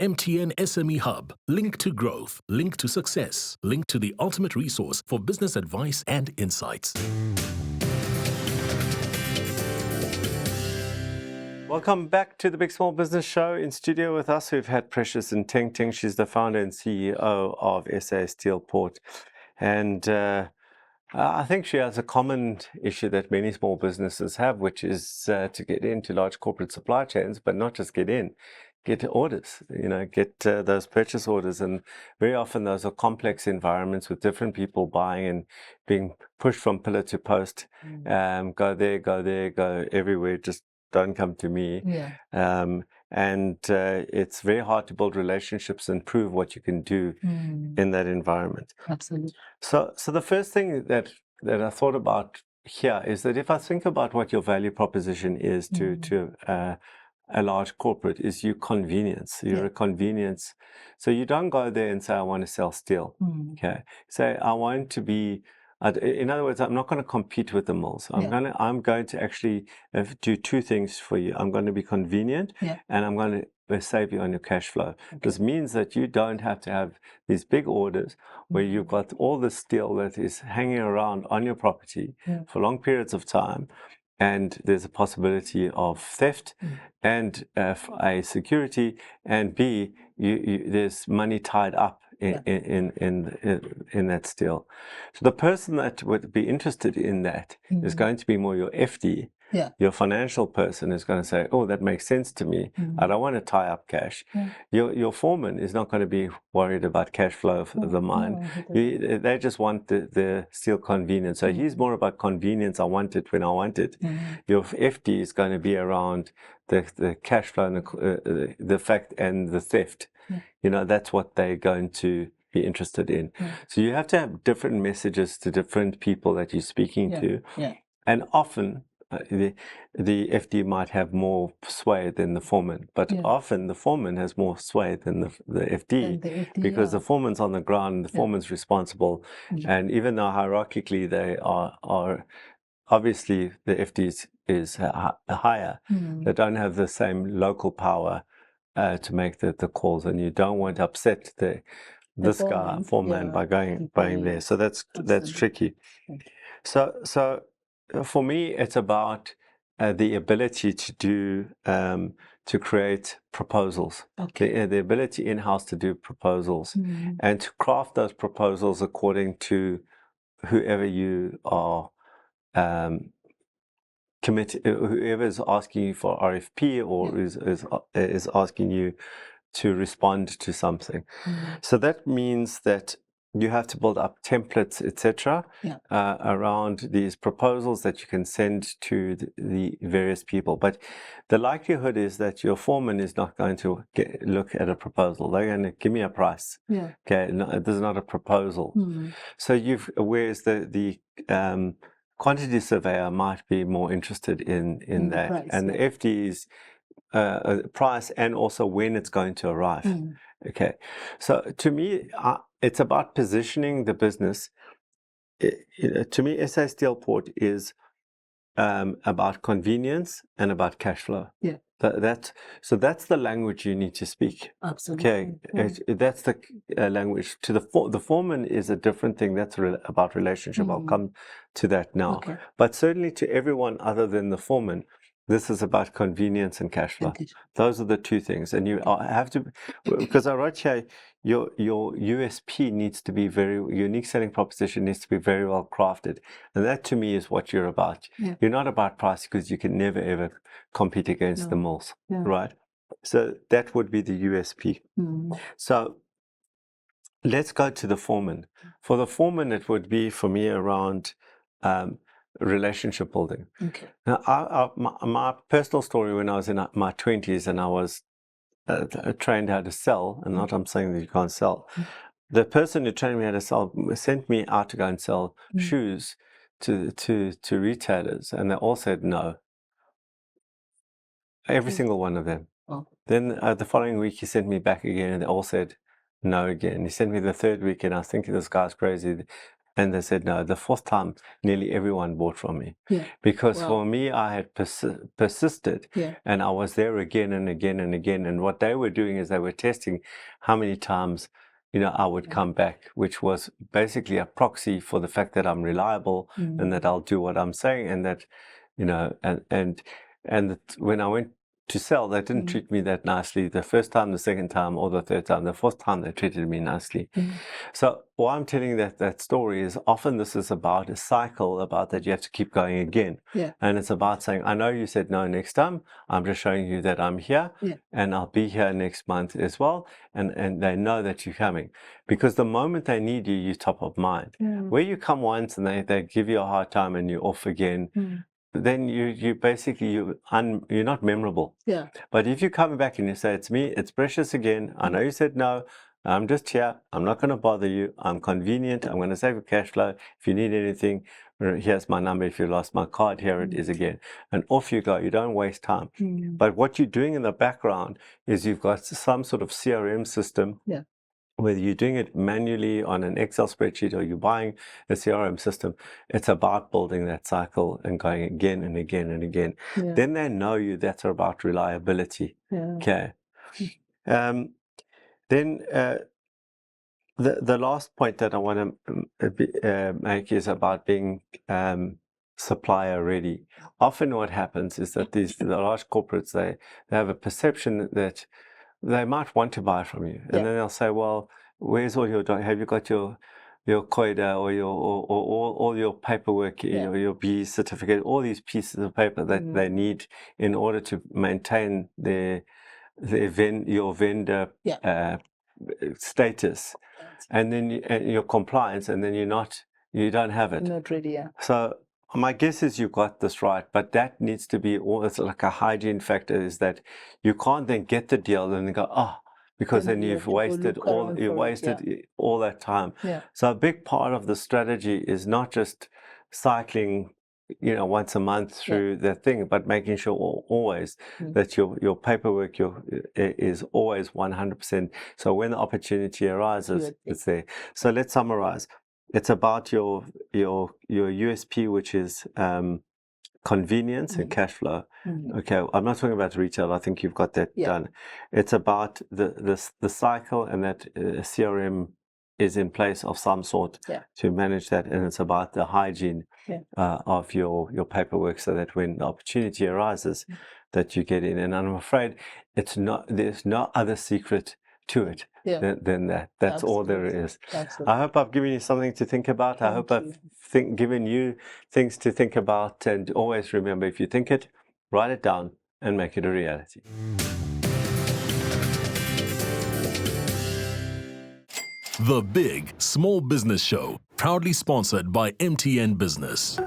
MTN SME Hub. Link to growth. Link to success. Link to the ultimate resource for business advice and insights. Welcome back to the Big Small Business Show. In studio with us, we've had Precious Ntenteng. She's the founder and CEO of SA Steelport. And I think she has a common issue that many small businesses have, which is to get into large corporate supply chains, but not just get in, get orders, get those purchase orders. And very often those are complex environments with different people buying and being pushed from pillar to post. Go there, go everywhere, just don't come to me. It's very hard to build relationships and prove what you can do in that environment. Absolutely. So the first thing that I thought about here is that if I think about what your value proposition is to a large corporate, is you convenience. You're a convenience. So you don't go there and say, I want to sell steel. Okay. Say, I want to be, in other words, I'm not going to compete with the mills. I'm going to actually do two things for you. I'm going to be convenient and I'm going to save you on your cash flow. This means that you don't have to have these big orders where you've got all the steel that is hanging around on your property for long periods of time. And there's a possibility of theft and A, security, and B, there's money tied up in that steel. So the person that would be interested in that is going to be more your FD. Your financial person is going to say, oh, that makes sense to me. I don't want to tie up cash. Your foreman is not going to be worried about cash flow of the mine. They just want the steel convenience. So he's more about convenience. I want it when I want it. Your FD is going to be around the cash flow and the fact and the theft. That's what they're going to be interested in. So you have to have different messages to different people that you're speaking to. And often the FD might have more sway than the foreman, but often the foreman has more sway than the FD, because the foreman's on the ground, the foreman's responsible. And even though hierarchically they are obviously the FD is higher, they don't have the same local power to make the calls, and you don't want to upset this guy, foreman, by going there. So that's tricky. So for me, it's about the ability to do to create proposals. The ability in-house to do proposals and to craft those proposals according to whoever you are committed, whoever is asking you for RFP or is asking you to respond to something. So that means that you have to build up templates, etc., around these proposals that you can send to the various people. But the likelihood is that your foreman is not going to look at a proposal. They're going to give me a price. Okay, no, this is not a proposal. So whereas the quantity surveyor might be more interested in that, price, and the FD's price and also when it's going to arrive. Okay, so to me, it's about positioning the business. To me, SA Steelport is about convenience and about cash flow. So that's the language you need to speak. Absolutely. Okay, that's the language. To the foreman is a different thing. That's about relationship. I'll come to that now. But certainly to everyone other than the foreman, this is about convenience and cash flow. Those are the two things. And you have to, because I wrote here, your USP needs to be your unique selling proposition needs to be very well crafted. And that to me is what you're about. You're not about price, because you can never ever compete against the mills, right? So that would be the USP. So let's go to the foreman. For the foreman, it would be for me around relationship building. Now, my personal story, when I was in my 20s and I was trained how to sell, and not I'm saying that you can't sell. The person who trained me how to sell sent me out to go and sell shoes to retailers, and they all said no. Every single one of them. Then the following week he sent me back again, and they all said no again. He sent me the third week, and I was thinking, this guy's crazy. And they said no. The fourth time, nearly everyone bought from me. Yeah. Because Wow. for me, I had persisted, Yeah. and I was there again and again and again. And what they were doing is they were testing how many times, I would come back, which was basically a proxy for the fact that I'm reliable and that I'll do what I'm saying, and that, and that when I went to sell, they didn't treat me that nicely the first time, the second time, or the third time. The fourth time, they treated me nicely. So why I'm telling that story is often this is about a cycle, about that you have to keep going again. Yeah. And it's about saying, I know you said no next time. I'm just showing you that I'm here, and I'll be here next month as well. And they know that you're coming, because the moment they need you, you're top of mind. Where you come once and they give you a hard time and you're off again, then you basically, you're not memorable. Yeah. But if you come back and you say, it's me, it's Precious again, I know you said no, I'm just here, I'm not going to bother you, I'm convenient, I'm going to save you cash flow. If you need anything, here's my number. If you lost my card, here it is again. And off you go. You don't waste time. But what you're doing in the background is you've got some sort of CRM system. Yeah. Whether you're doing it manually on an Excel spreadsheet or you're buying a CRM system, it's about building that cycle and going again and again and again. Yeah. Then they know you. That's about reliability. Yeah. Okay. Then the last point that I want to make is about being supplier ready. Often what happens is that the large corporates, they have a perception that they might want to buy from you, and then they'll say, well, where's all your, have you got your COIDA or all your paperwork, your B certificate, all these pieces of paper that they need in order to maintain your vendor status, and then your compliance, and then you don't have it. Not ready, yeah. So my guess is you got this right, but that needs to be it's like a hygiene factor, is that you can't then get the deal and then go, because then you've wasted all that time. Yeah. So a big part of the strategy is not just cycling, once a month through the thing, but making sure always that your paperwork is always 100%. So when the opportunity arises, it's there. So let's summarize. It's about your USP, which is convenience and cash flow. Okay, I'm not talking about retail. I think you've got that done. It's about the cycle, and that CRM is in place of some sort to manage that, and it's about the hygiene of your paperwork, so that when the opportunity arises, that you get in. And I'm afraid there's no other secret to it than that. That's all there is. Absolutely. I hope I've given you something to think about. I hope I've given you things to think about. And always remember, if you think it, write it down and make it a reality. The Big Small Business Show, proudly sponsored by MTN Business.